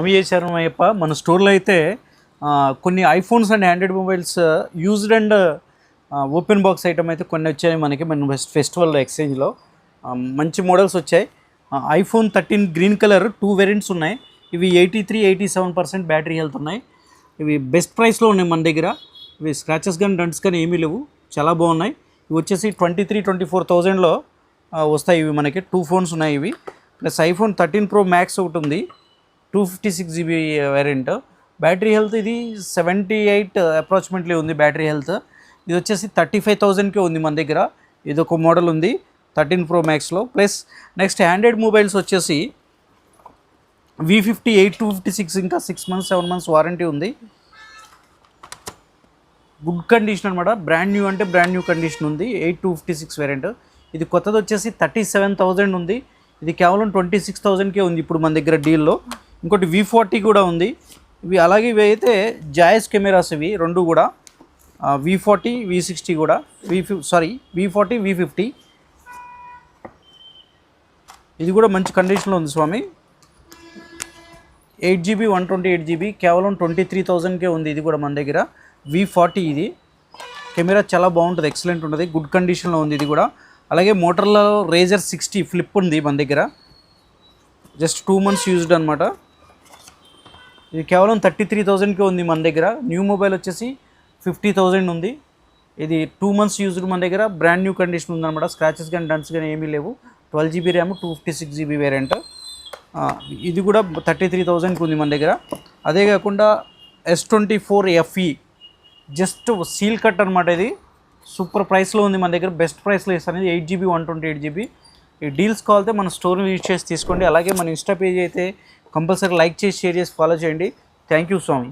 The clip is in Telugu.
స్వామి చేశారు అయ్యప్ప. మన స్టోర్లో అయితే కొన్ని iPhones and Android mobiles used and open box item అయితే కొన్ని వచ్చాయి మనకి మన ఫెస్టివల్ ఎక్స్చేంజ్లో. మంచి మోడల్స్ వచ్చాయి. ఐఫోన్ 13 గ్రీన్ కలర్ 2 వేరియంట్స్ ఉన్నాయి. ఇవి 83-87% బ్యాటరీ హెల్త్ ఉన్నాయి. ఇవి బెస్ట్ ప్రైస్లో ఉన్నాయి మన దగ్గర. ఇవి స్క్రాచెస్ కానీ డంట్స్ కానీ ఏమీ లేవు, చాలా బాగున్నాయి. ఇవి వచ్చేసి 23-24,000లో వస్తాయి. ఇవి మనకి 2 ఫోన్స్ ఉన్నాయి. ఇవి ప్లస్ ఐఫోన్ 13 Pro Max ఒకటి ఉంది, 256 GB వేరియంట్. బ్యాటరీ హెల్త్ ఇది 78 అప్రాక్సిమేట్లీ ఉంది బ్యాటరీ హెల్త్. ఇది వచ్చేసి 35,000కే ఉంది మన దగ్గర. ఇది ఒక మోడల్ ఉంది 13 Pro Maxలో. ప్లస్ నెక్స్ట్ ఆండ్రాయిడ్ మొబైల్స్ వచ్చేసి V50 8256 ఇంకా 6 months 7 months వారంటీ ఉంది. గుడ్ కండిషన్ అనమాట. బ్రాండ్ న్యూ అంటే బ్రాండ్ న్యూ కండిషన్ ఉంది. 8256 వేరియంట్. ఇది కొత్తది వచ్చేసి 37,000 ఉంది. ఇది కేవలం 26,000కే ఉంది ఇప్పుడు మన దగ్గర డీల్లో. ఇంకోటి V40 కూడా ఉంది. ఇవి అలాగే ఇవి అయితే జాయస్ కెమెరాస్ ఇవి రెండు కూడా. V40 V60 కూడా V40 V50. ఇది కూడా మంచి కండిషన్లో ఉంది స్వామి. 8GB 128GB కేవలం 23,000కే ఉంది. ఇది కూడా మన దగ్గర V40. ఇది కెమెరా చాలా బాగుంటుంది, ఎక్సలెంట్ ఉంటుంది, గుడ్ కండిషన్లో ఉంది ఇది కూడా. అలాగే మోటర్లో రేజర్ 60 ఫ్లిప్ ఉంది మన దగ్గర, జస్ట్ 2 months యూజ్డ్ అనమాట. ఇది కేవలం 33,000కే ఉంది మన దగ్గర. న్యూ మొబైల్ వచ్చేసి 50,000 ఉంది. ఇది 2 months యూజ్డ్ మన దగ్గర. బ్రాండ్ న్యూ కండిషన్ ఉందన్నమాట. స్క్రాచెస్ కానీ డన్స్ కానీ ఏమీ లేవు. 12GB RAM 256 GB variant. ఇది కూడా 33,000కి ఉంది మన దగ్గర. అదే కాకుండా S24 FE just seal cut అనమాట. ఇది సూపర్ ప్రైస్లో ఉంది మన దగ్గర. బెస్ట్ ప్రైస్లో ఇస్తాను. ఇది 8GB 128GB. ఈ డీల్స్ కావాలంటే మన స్టోర్ని విజిట్ చేసి తీసుకోండి. అలాగే మన ఇన్స్టా పేజ్ అయితే కంపల్సరీ లైక్ చేసి షేర్ చేసి ఫాలో చేయండి. Thank you Swamy.